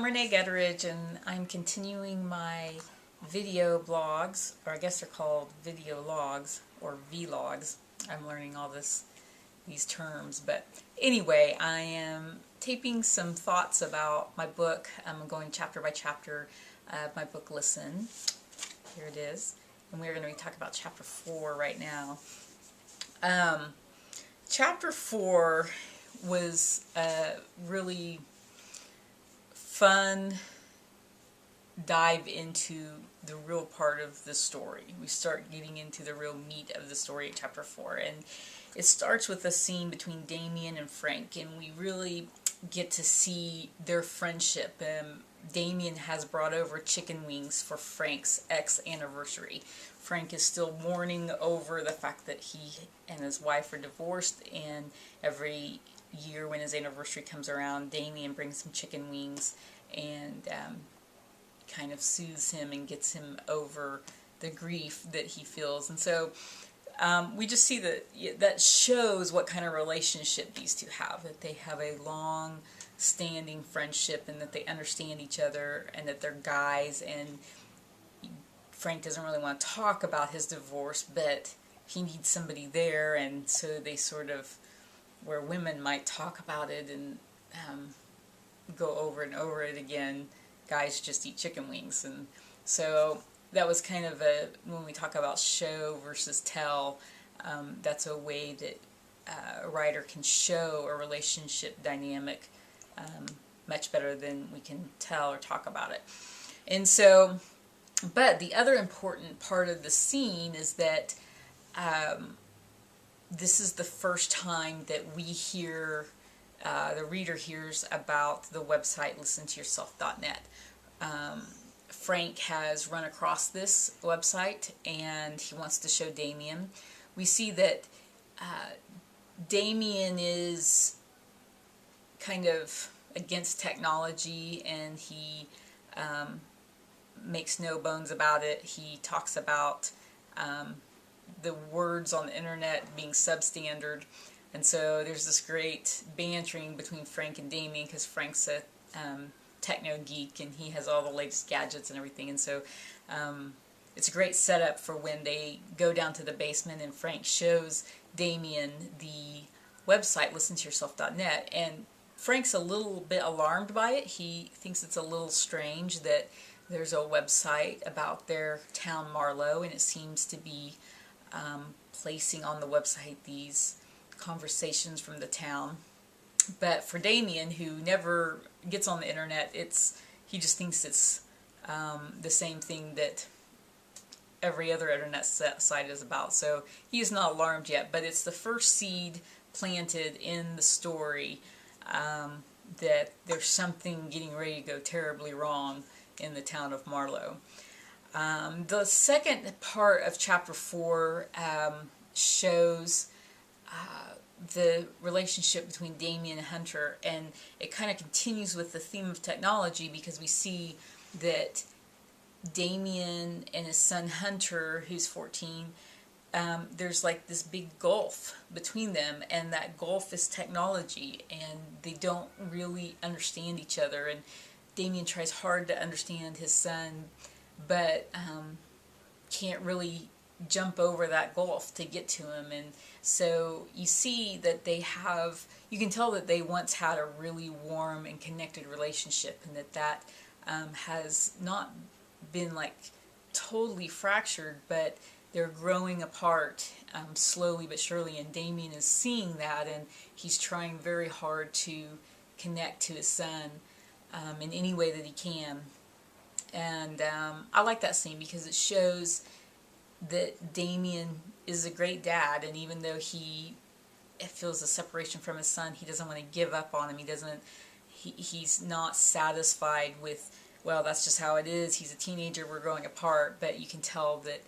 Rene Gutteridge, and I'm continuing my video blogs, or I guess they're called video logs or vlogs. I'm learning all these terms, but anyway, I am taping some thoughts about my book. I'm going chapter by chapter of my book. Listen, here it is, and we're going to be talking about chapter 4 right now. Chapter 4 was really fun dive into the real part of the story. We start getting into the real meat of the story at chapter 4, and it starts with a scene between Damien and Frank, and we really get to see their friendship. Damien has brought over chicken wings for Frank's ex-anniversary. Frank is still mourning over the fact that he and his wife are divorced, and every year when his anniversary comes around, Damien brings him chicken wings and kind of soothes him and gets him over the grief that he feels. And so we just see that shows what kind of relationship these two have, that they have a long standing friendship and that they understand each other and that they're guys, and Frank doesn't really want to talk about his divorce, but he needs somebody there, and so they sort of, where women might talk about it and go over and over it again, guys just eat chicken wings. And so that was kind of when we talk about show versus tell, that's a way that a writer can show a relationship dynamic much better than we can tell or talk about it. And so, but the other important part of the scene is that this is the first time that we hear, the reader hears about the website listentoyourself.net. Frank has run across this website and he wants to show Damien. We see that Damien is kind of against technology, and he makes no bones about it. He talks about the words on the internet being substandard, and so there's this great bantering between Frank and Damien because Frank's a techno geek and he has all the latest gadgets and everything, and so it's a great setup for when they go down to the basement and Frank shows Damien the website listentoyourself.net, and Frank's a little bit alarmed by it. He thinks it's a little strange that there's a website about their town Marlowe, and it seems to be placing on the website these conversations from the town. But for Damien, who never gets on the internet, he just thinks it's the same thing that every other internet site is about. So he is not alarmed yet, but it's the first seed planted in the story that there's something getting ready to go terribly wrong in the town of Marlowe. The second part of chapter 4 shows the relationship between Damien and Hunter, and it kind of continues with the theme of technology, because we see that Damien and his son Hunter, who's 14, there's like this big gulf between them, and that gulf is technology, and they don't really understand each other, and Damien tries hard to understand his son, but can't really jump over that gulf to get to him. And so you see that you can tell that they once had a really warm and connected relationship, and that has not been like totally fractured, but they're growing apart slowly but surely, and Damien is seeing that, and he's trying very hard to connect to his son in any way that he can. And I like that scene because it shows that Damien is a great dad, and even though he feels a separation from his son, he doesn't want to give up on him. He's not satisfied with, well, that's just how it is. He's a teenager, we're growing apart, but you can tell that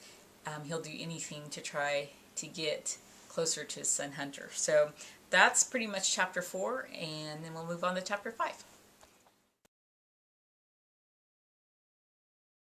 he'll do anything to try to get closer to his son Hunter. So that's pretty much chapter 4, and then we'll move on to chapter 5.